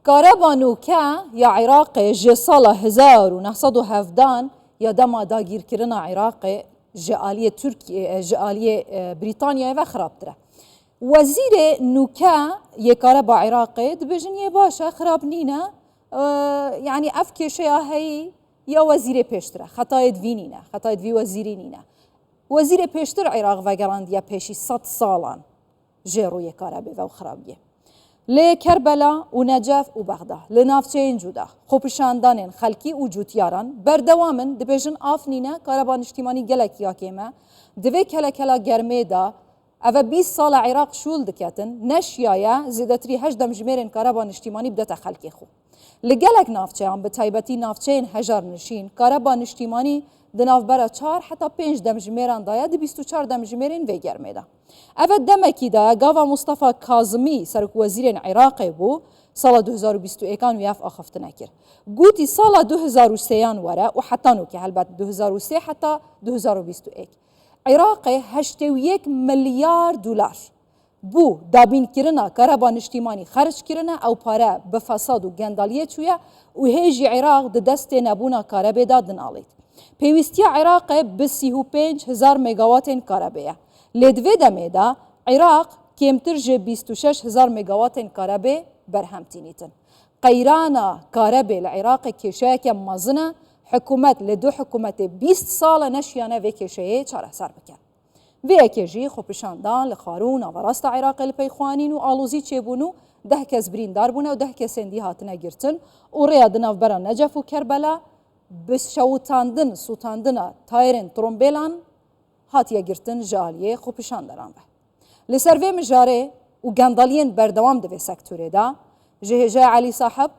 کارەبانوکە یا عێراقێ ژێ ساڵە 1970 یا دەما داگیرکردنا عێراقێ ji aliyê Tirkiye ji aliyê Brîtanyayê ve xirabtir e. Wezîrê nûke yê kareba Iraqê dibêjin yê baş e xirab nîne yanî ev kêşeya heyî ya wezîrê pêştir e xetayê divî nîne xetayê divî wezîrî nîne. Wezîrê pêştir Iraq vegerandiye pêşî 100 salan jê rûyê karebê ve xirabiye. Lê Kerbela û Necef û Bexda li navçeyên cuda xwepişandanên xelkî û cûtiyaran berdewam in dibêjin af nîne kareba niştîmanî gelek yakê me di vê kelekela germê da ev 20 sala Iraq şûl diketin neşiyaye zêdetirî 8 demjimêrên kareba niştîmanî bidete xelkê xwe. Li gelek navçeyan bi taybetî navçeyên hejar nişîn kareba niştîmanî di navbera 4 heta 5 demjimêran daye di 24 demjimêrên vê germê da. Evet demekî daye gava Mustafa Kazımî serokvezîrên Iraqê bû sala 2021 wî ev axaftina kir. Gotî sala 2003 were û heta nûkê helbet 2003 heta 2021. Iraqê 81 milyar dolar bû dabînkirina kareba niştîmanî xerç kirine ew pare bi fesad û gendaliyê çûye û hêjî Iraq di destê nebûna karebê da din alît. Pêwîstiya Iraqê bi 35,000 megawatên karebê ye. Lê di vê demê de Iraq kêmtir ji 26,000 megawatên karebê berhemtînîtin. Qeyrana karebê li Iraqê kêşeyeke mezin e, hikûmet li du hikûmetê 20 sal neşiyane vê kêşeyê çareser bikin. Vê yekê jî xwepişandan li xarû naverasta Iraqê li peyxwanîn û alozî çêbûn û 10 kes birîndar bûne û 10 kesên dî hatine girtin û rêya di navbera Necef û Kerbela bi şewitandin sûtandina tayerên trombêlan hatiye girtin ji aliyê xwepişandanan ve. Li ser vê mijarê û gendaliyên berdewam di vê sektorê da ji hêja Elî Saheb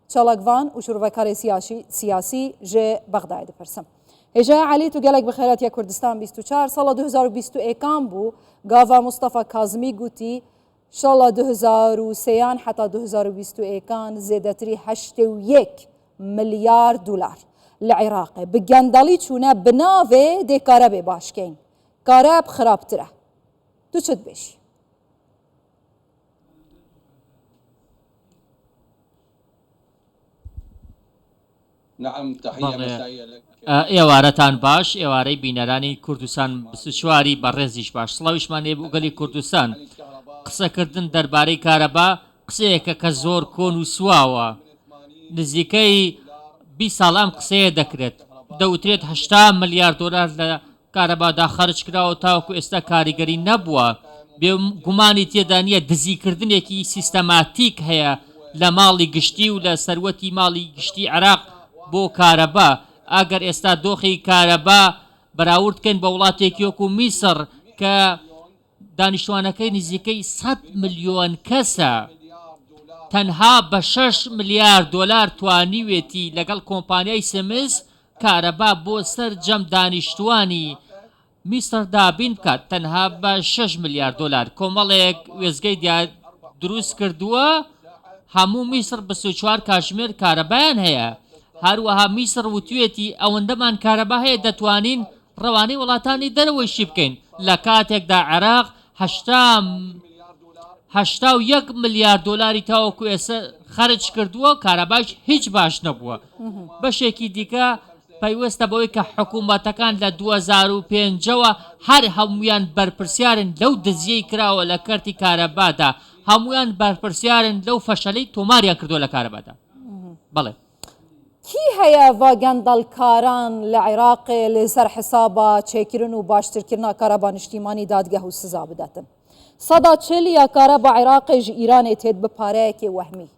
çalakvan û şûrvekarê siyasî ji Bexdayê dipirsim. Hêja Elî tu gelek bi xêratiya Kurdistan 24 sala 2021 bû gava Mustafa Kazımî gotî sala 2003 heta 2021 zêdetirî 81 milyar dolar li Iraqê bi gendalî çûne bi navê dê karebê başkên. Kareb xirabtir e. Tu çi dibêjî? ئێوارەتان باش ئێوارەی بینەرانی کوردستان سواری بەڕێزیش باش سڵاویشمان لێ بوو گەلی کوردستان قسەکردن دەربارەی کارەبا قسەیەکە کە زۆر کۆن و سواوە نزیکەی 20 ساڵام قسەیە دەکرێت دەوترێت 80 ملیار دلار لە کارەبادا خەرج کراوە تاوەکو ئێستا کاریگەری نەبووە گومانی تێدا نییە دزیکردنێکی سیستەماتیک هەیە لە ماڵی گشتی و لە سەروەتی ماڵی گشتی عێراق بۆ کارەبا ئەگەر ئێستا دۆخی کارەبا بەراوردکەن بە وڵاتێکی وەکو میسر کە دانیشتوانەکەی نزیکەی 100 ملیۆن کەسە تەنها بە 6 ملیار دلار توانیوێتی لەگەڵ کۆمپانیای سمس کارەبا بۆ سەر جەم دانیشتوانی میسر دابین بکات تەنها بە 6 ملیار دلار کۆمەڵێک وێزگەی دروست کردووە هەموو میسر 24 کاتژمێر کارەبایان هەیە هەروەها میسر وتوێتی ئەوەندەمان کارەبا هەیە دەتوانین ڕەوانەی وڵاتانی دەرەوەیشی بکەین لە کاتێکدا عێراق 81 ملیار دلاری تاوەکو ئێستا خەرج کردووە کارەباش هیچ باش نەبووە بەشێکی دیکە پەیوەستە بەوەی کە حکوومەتەکان لە 2005ەوە هەر هەمویان بەرپرسیارن لەو دزیەی کراوە لە کەرتی کارەبادا هەمویان بەرپرسیارن لەو فەشەلەی تۆماریان کردووە لە کارەبادا بەڵێ کی هەیە ڤاگەندەڵکاران لە عێراقê لە سەر حسابە چێکردن و باشترکردنا کارەبا نیشتیمانی دادگەه و سزا بدەتن. سەدا چلیە کارەبا عێراقê ji Îranê têt bi pareyekê wehmî.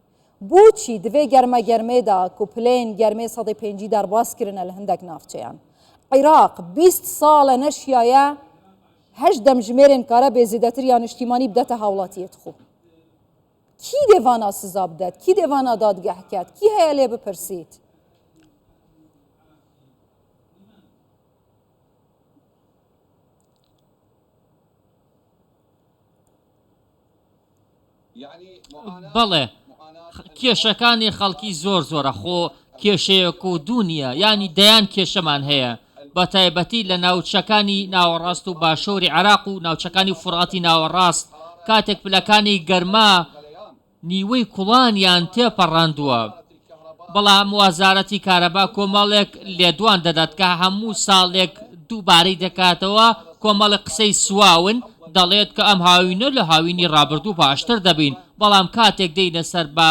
بۆچی divê germegermêda ku pilên germê 105 derbas kirine li hindek navçeyan. Iraq 20 sal neşiyaye 8 demjimêrên karebê zêdetiriya niştîmanî bidete hewlatiyê xwe. Kî dê vana siza bidet? Kî dê vana dadgeh ket? Kî heye lê bipirsît? بەڵێ کێشەکانی خەڵکی زۆر زۆرە خۆ کێشەیەک و دوونیە ینی دەیان کێشەمان هەیە بە تایبەتی لە ناوچەکانی ناوەڕاست و باشۆری عێراق و ناوچەکانی فڕاتی ناوەڕاست کاتێک پلەکانی گەرما نیوەی کوڵانیان تێپەڕاندووە. بەڵام وەزارەتی کارەبا کۆمەڵێک لێدوان دەدات کە هەموو ساڵێک دووبارەی دەکاتەوە کۆمەڵی قسەی سواون دەڵێت کە ئەم هاوینە لە هاوینی ڕابردوو باشتر دەبین، بەڵام کاتێک دەینە سەر بە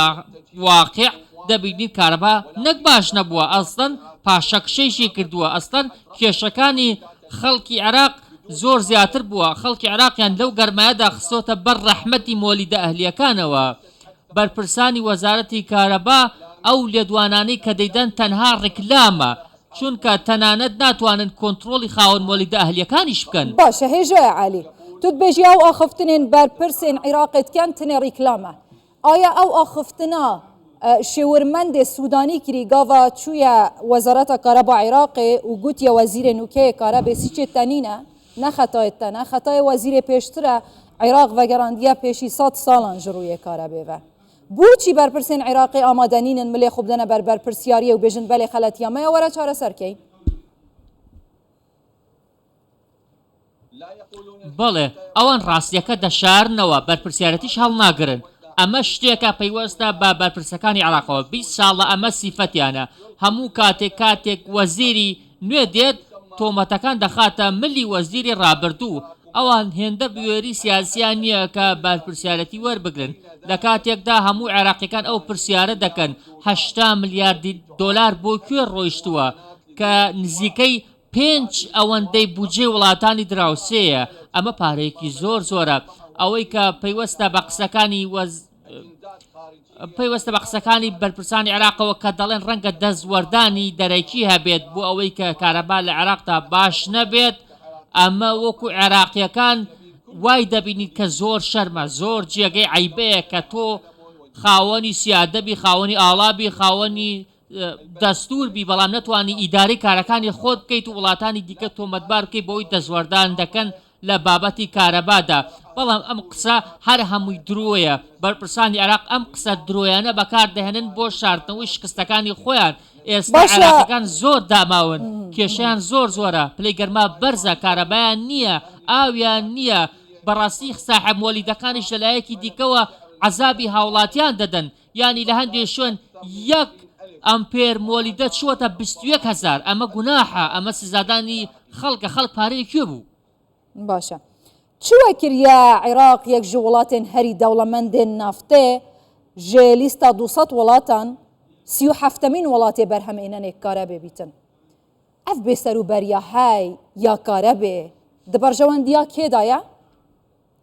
واقع دەبینی کارەبا نەک باش نەبووە، ئەستەن پاشەکشەیشی کردووە، ئەستەن کێشەکانی خەڵکی عێراق زۆر زیاتر بووە. خەڵکی عێراقیان لەو گەرمایەدا خستۆتە بەر ڕەحمەتی مۆلیدە ئەهلیەکانەوە. بەرپرسانی وەزارەتی کارەبا ئەو لێدوانانەی کە دەیدەن تەنها ڕیکلامە، چونکە تەنانەت ناتوانن کۆنتترۆلی خاوەن مۆلیدە ئەهلیەکانیش بکەن. باشە هێژۆیە عالی توت بێژی ئەو ئاخفتنێن بەرپرسێن عێراقێتکەن تنێ ڕیکلامە ئایا ئەو ئاخفتنا شێورمەندێ سوودانی کری گاوا چوویە وەزارەتە کارەبا عێراقێ و گوتیە وەزیرێ نوکەیە کارەبێ سیچێت تەنینە نەخەتایەتەنە خەتای وەزیرێ پێشترە عێراق ڤەگەڕاندیە پێشی 100 ساڵان ژڕوویە کارەبێڤە بۆچی بەرپرسێن عێراقی ئامادەنینن ملێ خوب دەنە بەر بەرپرسیاریە و بێژن بەلێ خەلەتیەمەیە وەرە چارەسەرکەی بەڵێ ئەوان ڕاستیەکە دەشارنەوە بەرپرسیارەتیش هەڵ ناگرن. ئەمە شتێکە پەیوەستە بە بەرپرسەکانی عێراقەوە 20 ساڵە ئەمە سیفەتیانە. هەموو کاتێک وەزیری نوێ دێت تۆمەتەکان دەخاتە ملی وەزیری ڕابردوو. ئەوان هێندە بوێری سیاسیان نییە کە بەرپرسیارەتی وەربگرن. لە کاتێکدا هەموو عێراقیەکان ئەو پرسیارە دەکەن 8 ملیاردی دۆلار بۆ کوێ ڕۆیشتووە کە نزیکەی 5 ئەوەندەی بودجێ وڵاتانی دراوسەیە. ئەمە پارەیەکی زۆر زۆرە. ئەوەی کە پەیوەستە بە قسەکانی بەرپرسانی عێراقەوە کە دەڵێن ڕەنگە دەستوەردانی دەرەکی هەبێت بۆ ئەوەی کە کارەبا لە عێراقدا باش نەبێت، ئەمە وەکو عێراقیەکان وای دەبینیت کە زۆر شەرمە، زۆر جێگەی عیبەیە کە تۆ خاوەنی سیادەبی، خاوەنی ئاڵابی، خاوەنی دەستوربی، بەڵام نەتوانی ئیداری کارەکانی خۆت بکەیت و وڵاتانی دیکە تۆمەتبار بکەیت بۆی دەستوەردان دەکەن لە بابەتی کارەبادا. بەڵام ئەم قسە هەر هەمووی درۆیە. بەرپرسانی عێراق ئەم قسە درۆیانە بەکاردەهێنن بۆ شاردنەوەی شکستەکانی خۆیان. ئێستا عێراقیەکان زۆر داماون، کێشەیان زۆر زۆرە، پلەی گەرما بەرزە، کارەبایان نییە، ئاویان نییە. بەڕاستی ساحەب مۆلیدەکانیش لەلایەکی دیکەوە عەزابی هاوڵاتیان دەدەن. ینی لە هەندێک شوێن 1 ئەمپێر مۆلیدە چووەتە 21,000. ئەمە گوناحە، ئەمە سزادانی خەڵکە. خەڵک پارەی کوێ بوو؟ باشە چوە کردە عێراق یەک ji وڵاتên herî dewlemendên naftê ji lîsta 200 welatan 37mîn welatê berhemênenê karebê bîtin. Ev bêserûberiya hey ya karebê di berjewendiya kê da ye?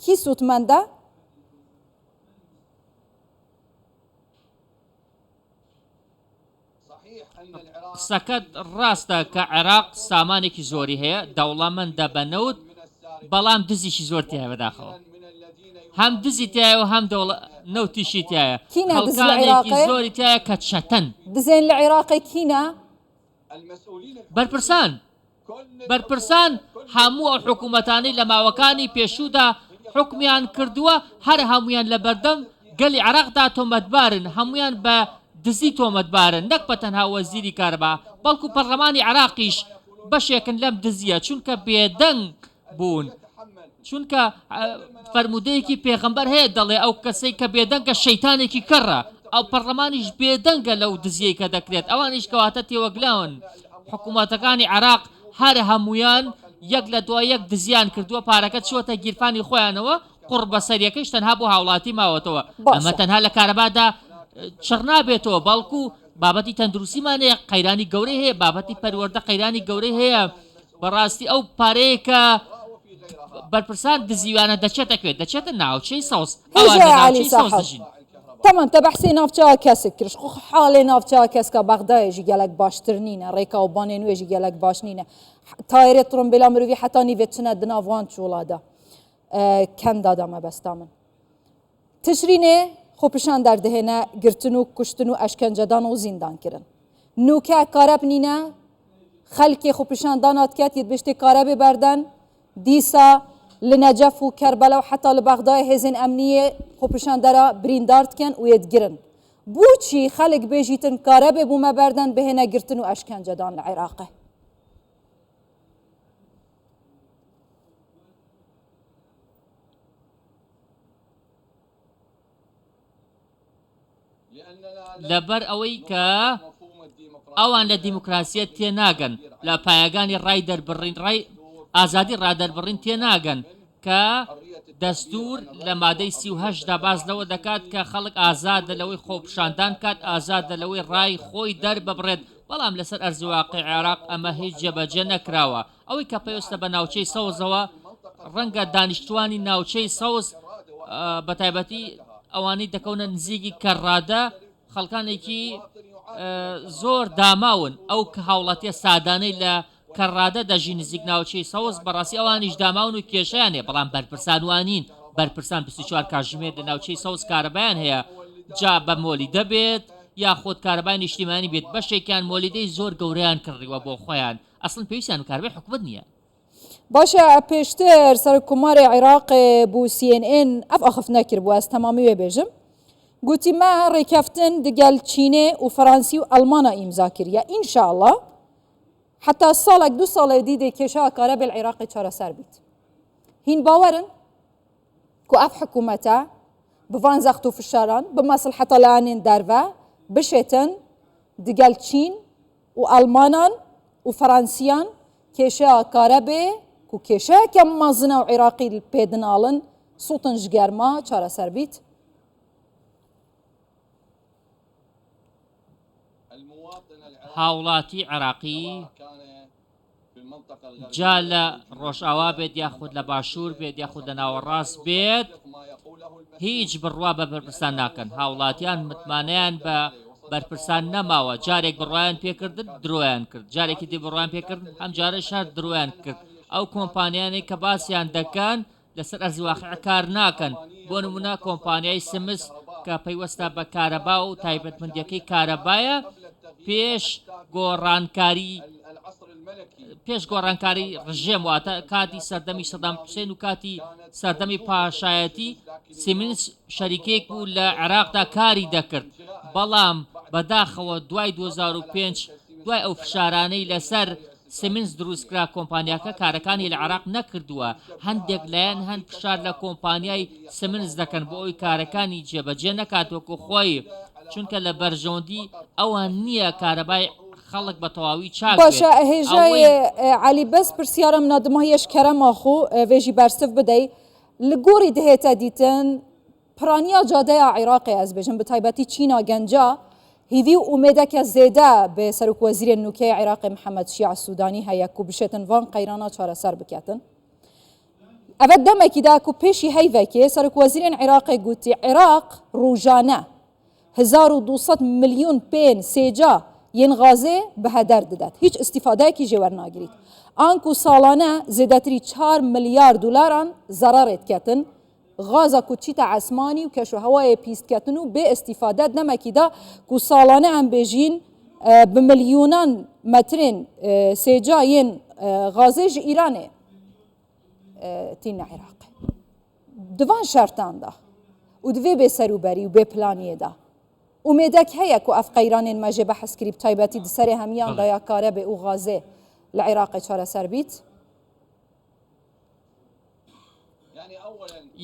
Kî sûtmend e? قسەکەت ڕاستە کە عێراق سامانێکی زۆری هەیە، دەوڵەمەندە بەنەوت، بەڵام دزیشی زۆر تایە بەداخەوە. هەم دزی تایە و هەم نەوتیشی تایە. خەڵکانێکی زۆری تایە کە چەتەن. دزێن لە عێراقی کینە؟ بەرپرسان هەموو ئەو حکوومەتانەی لە ماوەکانی پێشوودا حکمیان کردووە، هەر هەمویان لە بەردەم گەلی عێراقدا تۆمەتبارن، هەمویان بە دزی تۆمەتبارن، نەک بە تەنها وەزیری کارەبا، بەڵکو پەرلەمانی عێراقیش بەشێکن لەم دزیە، چونکە بێدەنگ بوون. چونکە فەرمودەیەکی پێغەمبەر هەیە دەڵێ ئەو کەسەی کە بێدەنگە شەیتانێکی کەڕە. ئەو پەرلەمانیش بێدەنگە لەو دزیەی کە دەکرێت، ئەوانیش کەواتە تێوەگلاون. حکوومەتەکانی عێراق هەر هەمویان یەک لە دوای یەک دزیان کردووە، پارەکە چوەتە گیرفانی خۆیانەوە، قوڕ بەسەریەکەیش تەنها بۆ هاوڵاتی ماوەتەوە. ئەمە تەنها لە کارەبادا چڕ نابێتەوە، بەڵکو بابەتی تەندروستیمانەیە قەیرانی گەورەی هەیە، بابەتی پەروەردە قەیرانی گەورەی هەیە. بەڕاستی ئەو پارەیە کە بەرپرسان دزیوانە دەچێتەکوێت، دەچێتە ناوچەی سەوز. تەمام تە بەحسی ناوچەوە کەسێک کرد خۆ حاڵێ ناوچەوە کەسکە بەغدایەژی گەلک باشتر نینە، ڕێکا و بانێ نوێژی گەلک باش نینە. تایرێت تڕۆمبیلا مرۆڤی حتا نیڤێت چنە دناوان چوڵادا کەندا دامەبەستا من. تشرینێ خۆپشان دەردەهێنە گرتن و کوشتن و ئەشکەنجەدان و زیندانکردن. نوکە کارەب نینە خەلکێ خۆپشان داناتکات یت بشتێ کارەبێ بەردەن دیسا li Necef û Kerbela û heta li Bexdayê hêzên emniyê xwepişandera birîndar dikin û yê digirin. Bûçî xelek bêjîtin karebê bûme berdan bihêne girtin û eşkencedan li Iraqê? لەبەر ئەوەی کە ئەوان لە دیموکراسیەت تێناگەن لە پایەکانی ڕای دەربڕین ڕای ئازادی ڕادەربڕین تێناگەن کە دەستور لە مادەی 38دا باز لەوە دەکات کە خەڵک ئازادە لەوەی خۆپشاندان کات ئازادە لەوەی ڕای خۆی دەرببڕێت بەڵام لەسەر ئەرزی واقعی عێراق ئەمە هیچ جێبەجێ نەکراوە ئەوەی کە پێویستە بە ناوچەی سەوزەوە ڕەنگە دانیشتوانی ناوچەی سەوز بە تایبەتی ئەوانەی دەکەونە نزیکی کەڕادە خەڵکانێکی زۆر داماون ئەو کە هاوڵاتیە سادانەی لە کەڕادە دەژی نزیک ناوچەی سەوز بەڕاستی ئەوانیش داماون و کێشیانێ بەڵام بەرپرسان وانین بەرپرسان 24 کاتژمێر لە ناوچەی سەوز کارەبایان هەیە جا بە مۆلی دەبێت یاخۆت کارەبای نیشتیمانی بێت بەشێکیان مۆلیدەی زۆر گەورەیان کڕیوە بۆ خۆیان ئەسڵن پێویستیان و کارەبای حکومت نییە باشە پێشتر سەرکوماری عێراق بۆ CNN ئەف ئەخف نەکرد بووە ئەس تەمامی وێ بێژم گوتیمە ڕێکەفتن دەگەل چینێ و فەڕەنسی و ئەڵمانە ئیمزا کردە ئینشاءالله حتا ساڵێک دو ساڵێ دیدێ کێشا کارەبێ عێراقی چارەسەر بیت هین باوەرن کو ئەف حکوومەتە بڤان زەخت و فشاران بمەسلحەتە لەیانێن دەرڤە بشێتن دەگەل چین و ئەڵمانان و فەڕەنسیان کێشەیە کارەبێ و کێشەیەکە مەزنە و عێراقی پێدناڵن سوتن ژگەرما چارەسەر بیت هاوڵاتی عێراقی جا لە ڕۆژئاوا بێت یاخود لە باشوور بێت یاخود لە ناوەڕاست بێت هیچ بڕوا بە بەرپرسان ناکەن هاوڵاتیان متمانەیان بە بەرپرسان نەماوە جارێک بڕوایان پێکردن درۆیان کرد جارێکی دی بڕوایان پێکردن ئەم جارە شار درۆیان کرد ئەو کۆمپانیانەی کە باسییان دەکەن لەسەر ئەرزی واقع کار ناکەن بۆ نمونە کۆمپانیای سمس کە پەیوەستە بە کارەبا و تایبەتمەندیەکەی کارەبایە پێش گۆڕانکاری ڕژێم واتە کاتی سەردەمی سەدام حوسێن و کاتی سەردەمی پاشایەتی سیمنس شەریکێک بوو لە عێراقدا کاری دەکرد بەڵام بەداخەوە دوای 2005 دوای ئەو فشارانەی لەسەر سیمنس دروستکرا کۆمپانیاکە کارەکانی لە عێراق نەکردووە هەندێک لایەن هەند فشار لە کۆمپانیای سیمنس دەکەن بۆ ئەوی کارەکانی جێبەجێ نەکاتوەکو خۆی چونکە لە بەرژەوەندی ئەوان نییە کارەبای خەڵک بە تەواوی چاک باشە هێژای علی بەس پرسیارم نادمە هەیەش کەرەماخۆ وێژی بەرسف بدەی لە گۆری دەهێتە دیتن پرانیا جادەیە عێراقی ئەس بێژم بە تایبەتی چینا گەنجا هیوی و ئومێدەکە زێدە بێ سەرۆک وەزیرە نوکەی عێراقی محەممەد شیع سوودانی هەیە و بشێتن وان قەیرانە چارەسەر بکاتن ئەvە دەمێکیدا و پێشی هەیڤێکێ سەرۆک وەزیرێن عێراقی گوتی عێراق ڕۆژانە 1200 ملیۆن پێن سێجا یەن غازێ بە هەدەر دەدات هیچ ئیسیفادایەکی ژێوەرناگریت ئانک و ساڵانە زێدەتری 4 ملیار دلاران زەرەڕێتکەتن غازە کوچیتە عەسمانی و کەشوهەوایە پیستکەتن و بێ ئیسیفادەت نەمەکیدا و ساڵانە ئەم بێژین بە ملیۆنان مەترێن سێجا یەن غازێژ ئیرانێ تینە عێراق دوان شەرتاندا و دوێ بێ سەروبەری و بێ پلانیێدا ئومێدەک هەیە و ئەف قەیرانێن مەژێ بە حەسکری تایبەتی دسەرێ هەمیان دایاکارە بێ و غازێ لە عێراقی چارەسەر بیت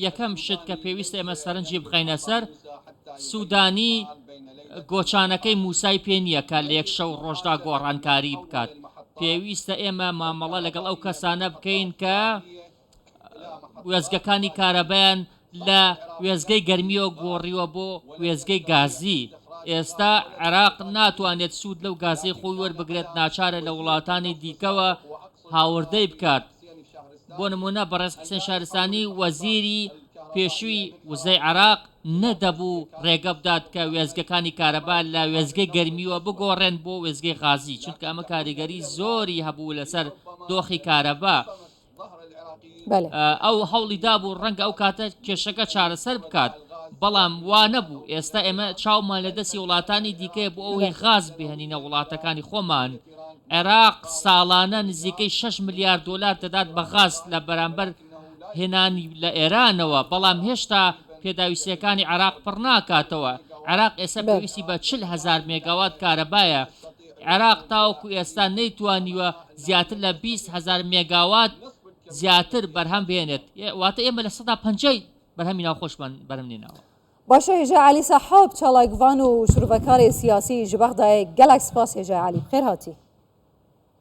یەکەم شت کە پێویستە ئێمە سەرنجی بخەینە سەر سوودانی گۆچانەکەی موسای پێ نییە کە لە یەک شەو ڕۆژدا گۆڕانکاری بکات پێویستە ئێمە مامەڵە لەگەڵ ئەو کەسانە بکەین کە وێزگەکانی کارەبەیان لە وێزگەی گەرمیەوە گۆڕیوە بۆ وێزگەی گازی ئێستا عێراق ناتوانێت سوود لەو گازەی خۆی وەربگرێت ناچارە لە وڵاتانی دیکەوە هاوردەی بکات بۆ نمونە بەڕێز حسێن شارستانی وەزیری پێشووی وزەی عێراق نەدەبوو ڕێگە بدات کە وێزگەکانی کارەبا لە وێزگەی گەرمیوە بگۆڕێن بۆ وێزگەی غازی چونکە ئەمە کاریگەری زۆری هەبوو لەسەر دۆخی کارەبا ئەو هەوڵی دابوو ڕەنگە ئەو کاتە کێشەکە چارەسەر بکات بەڵام وا نەبوو ئێستا ئێمە چاومان لە دەستی وڵاتانی دیکەیە بۆ ئەوەی غاز بهێنینە وڵاتەکانی خۆمان عێراق ساڵانە نزیکەی 6 میلیارد دلار دەدات بە غاز لە بەرامبەر هێنانی لە ئێرانەوە بەڵام هێشتا پێداویستیەکانی عێراق پڕ ناکاتەوە عێراق ئێستا پێویستی بە 40,000 مێگاوات کارەبایە عێراق تاوەکو ئێستا نەیتوانیوە زیاتر لە 20,000 مێگاوات زیاتر بەرهەم بێنێت واتە ئێمە لە 150 بەرهەمی ناوخۆشمان بەرهەم نێناوە باشە هێژە علی سەحاب چالاکڤان و شروڤەکارێ سیاسی ji bexdayê gelek spas hêja Elî. Xêr hatî.